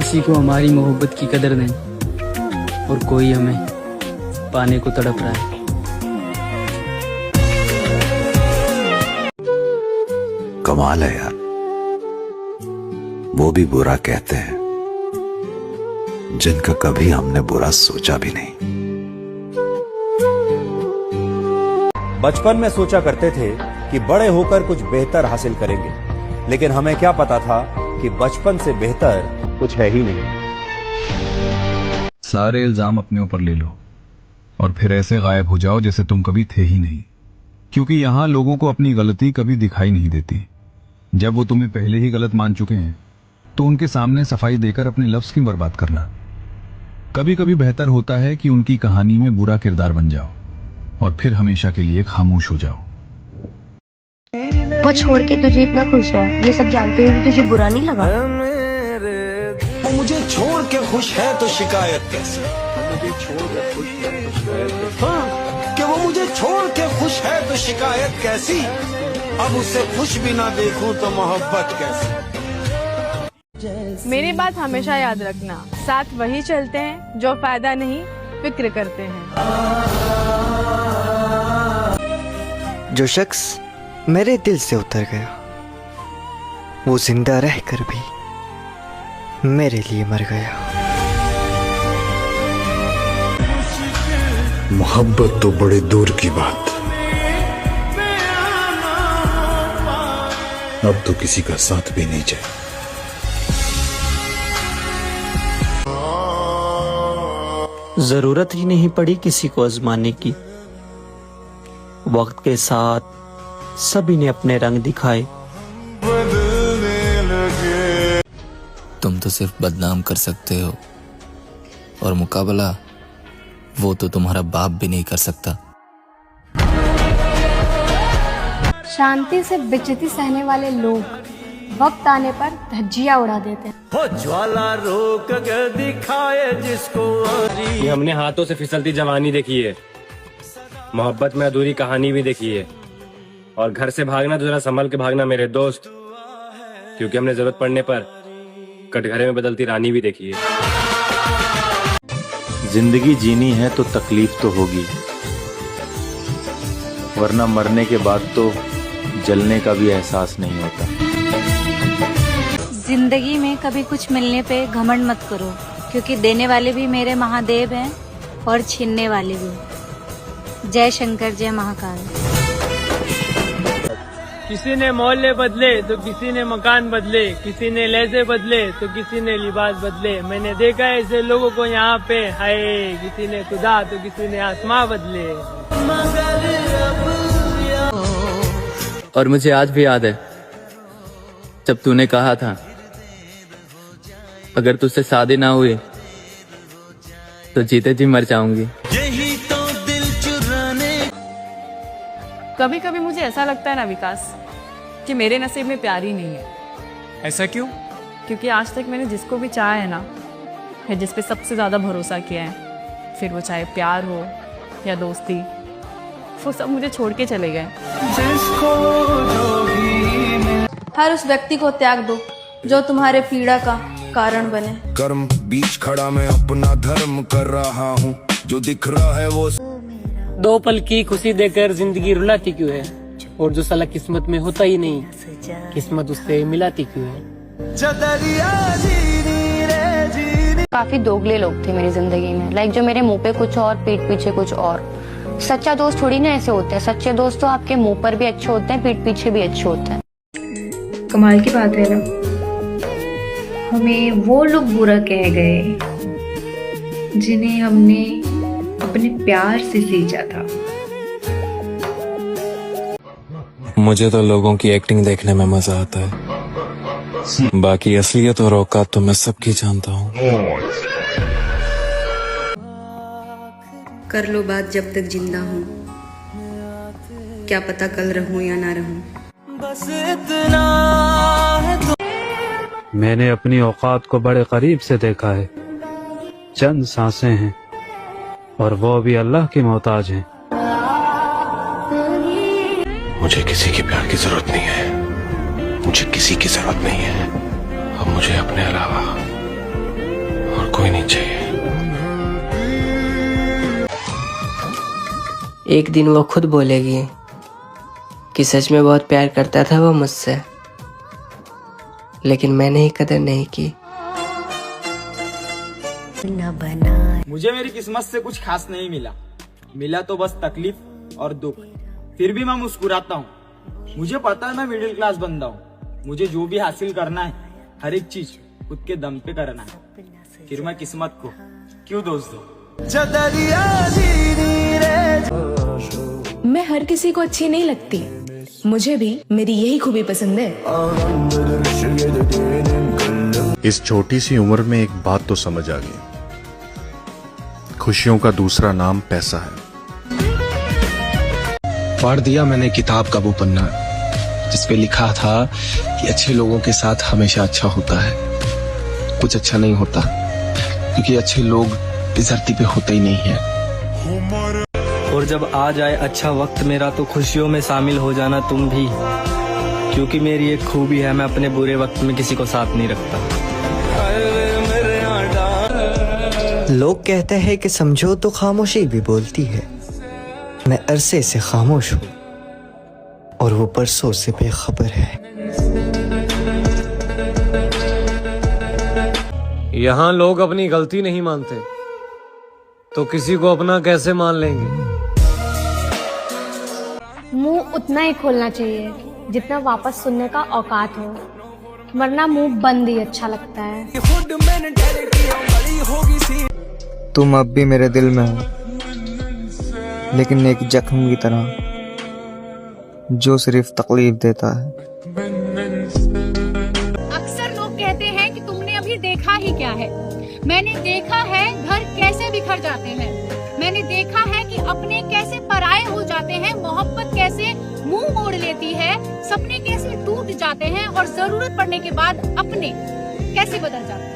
किसी को हमारी मोहब्बत की कदर नहीं और कोई हमें पाने को तड़प रहा है। कमाल है यार, वो भी बुरा कहते हैं जिनका कभी हमने बुरा सोचा भी नहीं। बचपन में सोचा करते थे कि बड़े होकर कुछ बेहतर हासिल करेंगे, लेकिन हमें क्या पता था कि बचपन से बेहतर कुछ है ही नहीं। सारे इल्जाम अपने ऊपर ले लो और फिर ऐसे गायब हो जाओ जैसे तुम कभी थे ही नहीं, क्योंकि यहाँ लोगों को अपनी गलती कभी दिखाई नहीं देती। जब वो तुम्हें पहले ही गलत मान चुके हैं तो उनके सामने सफाई देकर अपने लफ्ज क्यों बर्बाद करना। कभी कभी बेहतर होता है कि उनकी कहानी में बुरा किरदार बन जाओ और फिर हमेशा के लिए खामोश हो जाओ। वो छोड़ के तुझे इतना खुश है, ये सब जानते हुए तुझे बुरा नहीं लगा? वो मुझे छोड़ के खुश है तो शिकायत कैसी? कि वो मुझे छोड़ के खुश है तो शिकायत कैसी? अब उसे खुश भी ना देखूं तो मोहब्बत कैसी? मेरी बात हमेशा याद रखना, साथ वही चलते हैं जो फायदा नहीं फिक्र करते हैं। जो शख्स मेरे दिल से उतर गया वो जिंदा रहकर भी मेरे लिए मर गया। मोहब्बत तो बड़े दूर की बात, अब तो किसी का साथ भी नहीं चाहिए। जरूरत ही नहीं पड़ी किसी को आजमाने की। वक्त के साथ सभी ने अपने रंग दिखाए। तुम तो सिर्फ बदनाम कर सकते हो और मुकाबला वो तो तुम्हारा बाप भी नहीं कर सकता। शांति से बेइज्जती सहने वाले लोग वक्त आने पर धज्जियां उड़ा देते हैं। हो ज्वाला रोक के दिखाए जिसको। ये हमने हाथों से फिसलती जवानी देखी है, मोहब्बत में अधूरी कहानी भी देखी है, और घर से भागना तो जरा संभल के भागना मेरे दोस्त, क्योंकि हमने जरूरत पड़ने पर कटघरे में बदलती रानी भी देखी है। जिंदगी जीनी है तो तकलीफ तो होगी, वरना मरने के बाद तो जलने का भी एहसास नहीं होता। जिंदगी में कभी कुछ मिलने पे घमंड मत करो, क्योंकि देने वाले भी मेरे महादेव हैं और छीनने वाले भी। जय शंकर जय महाकाल। किसी ने मोहल्ले बदले तो किसी ने मकान बदले, किसी ने लहजे बदले तो किसी ने लिबास बदले। मैंने देखा ऐसे लोगों को यहाँ पे, हाय किसी ने खुदा तो किसी ने आसमां बदले। और मुझे आज भी याद है जब तूने कहा था अगर तुझसे शादी ना हुई तो जीते जी मर जाऊंगी। यही तो दिल चुराने। कभी कभी मुझे ऐसा लगता है ना विकास कि मेरे नसीब में प्यार ही नहीं है। ऐसा क्यों? क्योंकि आज तक मैंने जिसको भी चाहा है ना, या जिस पे सबसे ज्यादा भरोसा किया है, फिर वो चाहे प्यार हो या दोस्ती, वो सब मुझे छोड़ के चले गए। हर उस व्यक्ति को त्याग दो जो तुम्हारे पीड़ा का कारण बने। कर्म बीच खड़ा मैं अपना धर्म कर रहा हूँ, जो दिख रहा है वो। दो पल की खुशी देकर जिंदगी रुलाती क्यों है, और जो साला किस्मत में होता ही नहीं किस्मत उससे मिलाती क्यों है। काफी दोगले लोग थे मेरी जिंदगी में, लाइक जो मेरे मुंह पे कुछ और पीठ पीछे कुछ और। सच्चा दोस्त थोड़ी ना ऐसे होते हैं, सच्चे दोस्त तो आपके मुंह पर भी अच्छे होते हैं, पीठ पीछे भी अच्छे होते हैं। कमाल की बात है ना, हमें वो लोग बुरा कह गए जिन्हें हमने अपने प्यार से सींचा था। मुझे तो लोगों की एक्टिंग देखने में मजा आता है, बाकी असलियत और औकात तो मैं सबकी जानता हूँ। कर लो बात जब तक जिंदा हूँ, क्या पता कल रहूं या ना रहूं। बस इतना है तो। मैंने अपनी औकात को बड़े करीब से देखा है। चंद सांसें हैं और वो भी अल्लाह की मोहताज हैं। मुझे किसी के प्यार की जरूरत नहीं है, मुझे किसी की जरूरत नहीं है। अब मुझे अपने अलावा कोई नहीं चाहिए। एक दिन वो खुद बोलेगी कि सच में बहुत प्यार करता था वो मुझसे, लेकिन मैंने ही कदर नहीं की। मुझे मेरी किस्मत से कुछ खास नहीं मिला, मिला तो बस तकलीफ और दुख। फिर भी मैं मुस्कुराता हूँ। मुझे पता है मैं मिडिल क्लास बंदा हूँ। मुझे जो भी हासिल करना है, हर एक चीज खुद के दम पे करना है। फिर मैं किस्मत को क्यों दोष दूं? मैं हर किसी को अच्छी नहीं लगती, मुझे भी मेरी यही खूबी पसंद है। इस छोटी सी उम्र में एक बात तो समझ आ गई, खुशियों का दूसरा नाम पैसा है। पढ़ दिया मैंने किताब का वो पन्ना जिसपे लिखा था कि अच्छे लोगों के साथ हमेशा अच्छा होता है। कुछ अच्छा नहीं होता, क्योंकि अच्छे लोग इस धरती पे होते ही नहीं है। और जब आ जाए अच्छा वक्त मेरा तो खुशियों में शामिल हो जाना तुम भी, क्योंकि मेरी एक खूबी है, मैं अपने बुरे वक्त में किसी को साथ नहीं रखता। लोग कहते हैं कि समझो तो खामोशी भी बोलती है। मैं अरसे से खामोश हूँ और वो बरसों से बेखबर है। यहाँ लोग अपनी गलती नहीं मानते, तो किसी को अपना कैसे मान लेंगे? मुंह उतना ही खोलना चाहिए जितना वापस सुनने का औकात हो, वरना मुंह बंद ही अच्छा लगता है। तुम अब भी मेरे दिल में हो, लेकिन एक जख्म की तरह जो सिर्फ तकलीफ देता है। अक्सर लोग कहते हैं कि तुमने अभी देखा ही क्या है। मैंने देखा है घर कैसे बिखर जाते हैं, मैंने देखा है कि अपने कैसे पराये हो जाते हैं, मोहब्बत कैसे मुंह मोड़ लेती है, सपने कैसे टूट जाते हैं और जरूरत पड़ने के बाद अपने कैसे बदल जाते हैं।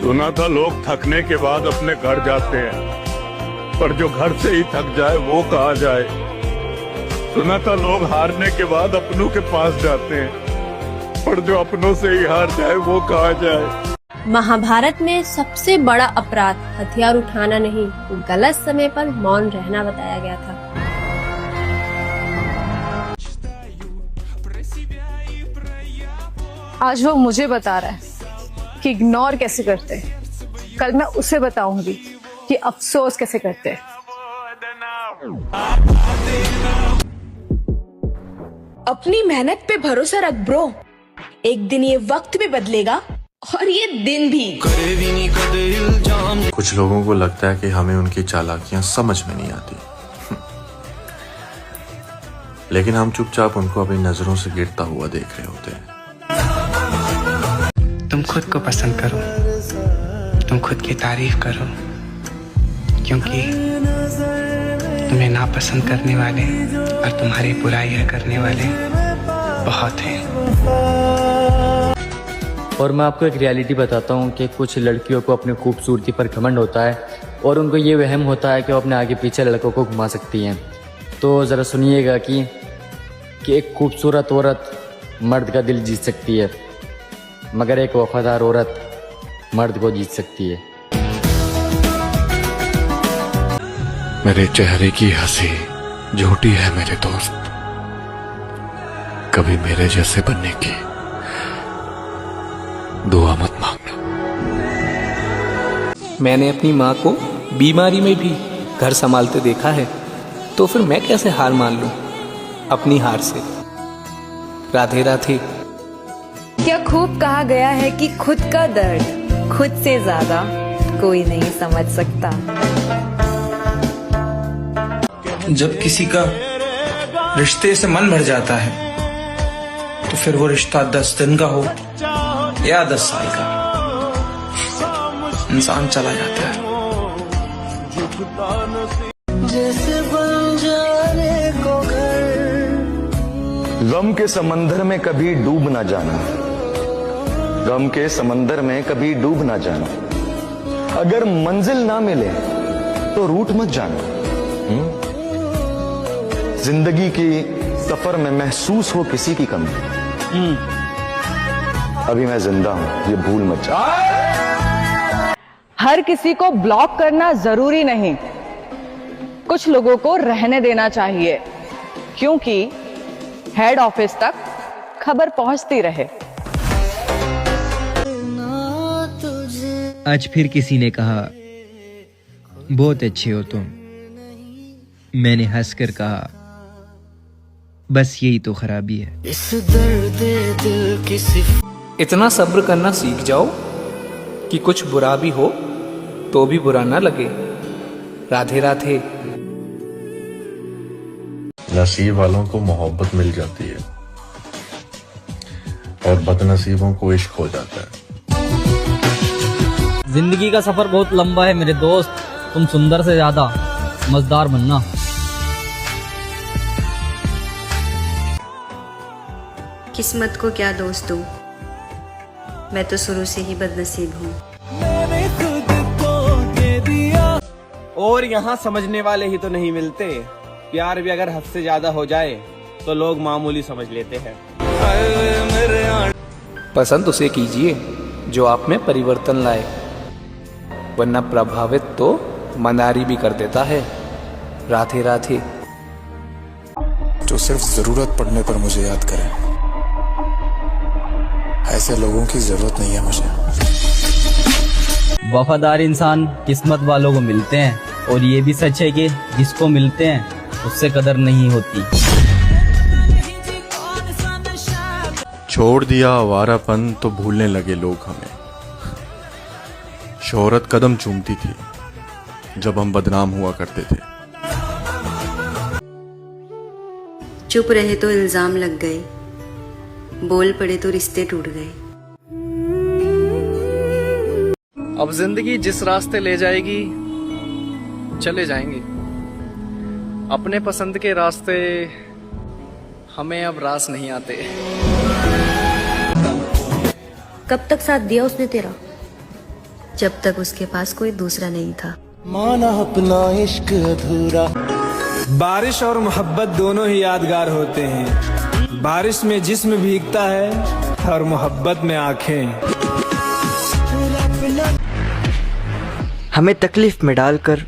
सुना था लोग थकने के बाद अपने घर जाते हैं, पर जो घर से ही थक जाए वो कहाँ जाए। सुना था लोग हारने के बाद अपनों के पास जाते हैं, पर जो अपनों से ही हार जाए वो कहाँ जाए। महाभारत में सबसे बड़ा अपराध हथियार उठाना नहीं, गलत समय पर मौन रहना बताया गया था। आज वो मुझे बता रहा है कि इग्नोर कैसे करते हैं। कल मैं उसे बताऊंगी कि अफसोस कैसे करते हैं। अपनी मेहनत पे भरोसा रख ब्रो, एक दिन ये वक्त भी बदलेगा और ये दिन भी। कुछ लोगों को लगता है कि हमें उनकी चालाकियां समझ में नहीं आती, लेकिन हम चुपचाप उनको अपनी नजरों से गिरता हुआ देख रहे होते हैं। तुम खुद को पसंद करो, तुम खुद की तारीफ करो, क्योंकि तुम्हें नापसंद करने वाले और तुम्हारी बुराइयां करने वाले बहुत हैं। और मैं आपको एक रियलिटी बताता हूँ कि कुछ लड़कियों को अपनी खूबसूरती पर घमंड होता है और उनको ये वहम होता है कि वो अपने आगे पीछे लड़कों को घुमा सकती हैं। तो ज़रा सुनिएगा कि एक खूबसूरत औरत मर्द का दिल जीत सकती है, मगर एक वफादार औरत मर्द को जीत सकती है। मेरे चेहरे की हंसी झूठी है मेरे दोस्त, कभी मेरे जैसे बनने की दुआ मत मांगना। मैंने अपनी माँ को बीमारी में भी घर संभालते देखा है, तो फिर मैं कैसे हार मान लूं अपनी हार से। राधे राधे। क्या खूब कहा गया है कि खुद का दर्द खुद से ज्यादा कोई नहीं समझ सकता। जब किसी का रिश्ते से मन भर जाता है, तो फिर वो रिश्ता 10 दिन का हो या 10 साल का, इंसान चला जाता है। जैसे बन जाने को घर। गम के समंदर में कभी डूब ना जाना, गम के समंदर में कभी डूब ना जाना। अगर मंजिल ना मिले तो रूठ मत जाना। जिंदगी की सफर में महसूस हो किसी की कमी, अभी मैं जिंदा हूं, ये भूल मत जा। हर किसी को ब्लॉक करना जरूरी नहीं, कुछ लोगों को रहने देना चाहिए, क्योंकि हेड ऑफिस तक खबर पहुंचती रहे। आज फिर किसी ने कहा बहुत अच्छे हो तुम। मैंने हंसकर कहा बस यही तो खराबी है। इतना सब्र करना सीख जाओ कि कुछ बुरा भी हो तो भी बुरा ना लगे। राधे राधे। नसीब वालों को मोहब्बत मिल जाती है और बदनसीबों को इश्क हो जाता है। जिंदगी का सफर बहुत लंबा है मेरे दोस्त, तुम सुंदर से ज्यादा मजेदार बनना। किस्मत को क्या दोष दूं, मैं तो शुरू से ही बदनसीब हूँ। और यहाँ समझने वाले ही तो नहीं मिलते। प्यार भी अगर हद से ज्यादा हो जाए तो लोग मामूली समझ लेते हैं। पसंद उसे कीजिए जो आप में परिवर्तन लाए, वरना प्रभावित तो मनारी भी कर देता है। राधे राधे। जो सिर्फ जरूरत पड़ने पर मुझे याद करे, ऐसे लोगों की जरूरत नहीं है मुझे। वफादार इंसान किस्मत वालों को मिलते हैं, और ये भी सच है कि जिसको मिलते हैं उससे कदर नहीं होती। छोड़ दिया आवारापन तो भूलने लगे लोग हमें। शोहरत कदम चूमती थी जब हम बदनाम हुआ करते थे। चुप रहे तो इल्जाम लग गए, बोल पड़े तो रिश्ते टूट गए। अब जिंदगी जिस रास्ते ले जाएगी चले जाएंगे। अपने पसंद के रास्ते हमें अब रास नहीं आते। कब तक साथ दिया उसने तेरा? जब तक उसके पास कोई दूसरा नहीं था। माना अपना इश्क अधूरा। बारिश और मोहब्बत दोनों ही यादगार होते हैं। बारिश में जिस्म भीगता है और मोहब्बत में आंखें। हमें तकलीफ में डालकर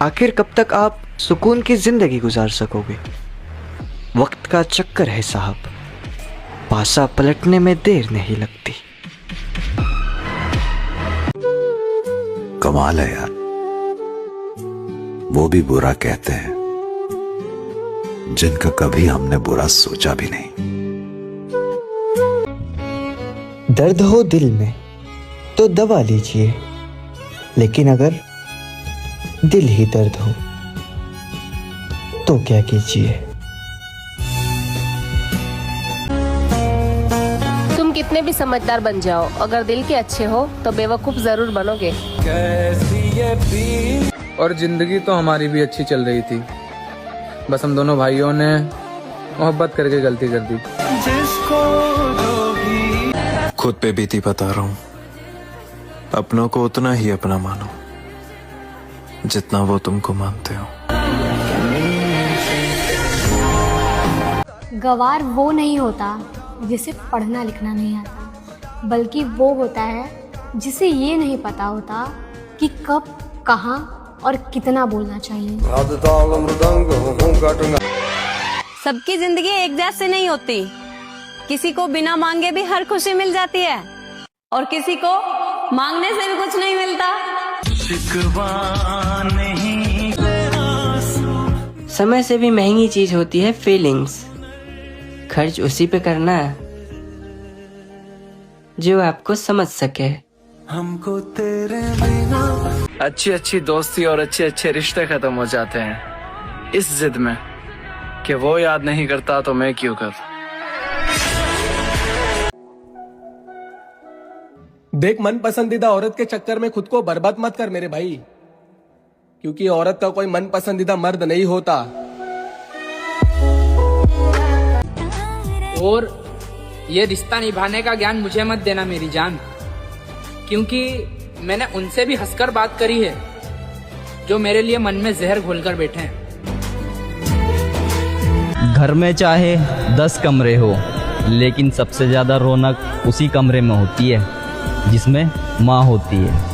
आखिर कब तक आप सुकून की जिंदगी गुजार सकोगे? वक्त का चक्कर है साहब, पासा पलटने में देर नहीं लगती। कमाल है यार, वो भी बुरा कहते हैं जिनका कभी हमने बुरा सोचा भी नहीं। दर्द हो दिल में तो दवा लीजिए, लेकिन अगर दिल ही दर्द हो तो क्या कीजिए? तुम कितने भी समझदार बन जाओ, अगर दिल के अच्छे हो तो बेवकूफ जरूर बनोगे। और जिंदगी तो हमारी भी अच्छी चल रही थी, बस हम दोनों भाइयों ने मोहब्बत करके गलती कर दी। खुद पे बीती बता रहा हूं, अपनों को उतना ही अपना मानो जितना वो तुमको मानते हो। गवार वो नहीं होता जिसे पढ़ना लिखना नहीं आता, बल्कि वो होता है जिसे ये नहीं पता होता कि कब, कहाँ और कितना बोलना चाहिए। सबकी जिंदगी एक जैसे नहीं होती। किसी को बिना मांगे भी हर खुशी मिल जाती है, और किसी को मांगने से भी कुछ नहीं मिलता। समय से भी महंगी चीज होती है फीलिंग्स। खर्च उसी पे करना जो आपको समझ सके। हमको तेरे बिना। अच्छी अच्छी दोस्ती और अच्छे अच्छे रिश्ते खत्म हो जाते हैं इस जिद में कि वो याद नहीं करता तो मैं क्यों कर। देख, मन पसंदीदा औरत के चक्कर में खुद को बर्बाद मत कर मेरे भाई, क्योंकि औरत का कोई मन पसंदीदा मर्द नहीं होता। और ये रिश्ता निभाने का ज्ञान मुझे मत देना मेरी जान, क्योंकि मैंने उनसे भी हंसकर बात करी है जो मेरे लिए मन में जहर घोलकर बैठे हैं। घर में चाहे 10 कमरे हो, लेकिन सबसे ज्यादा रौनक उसी कमरे में होती है जिसमें माँ होती है।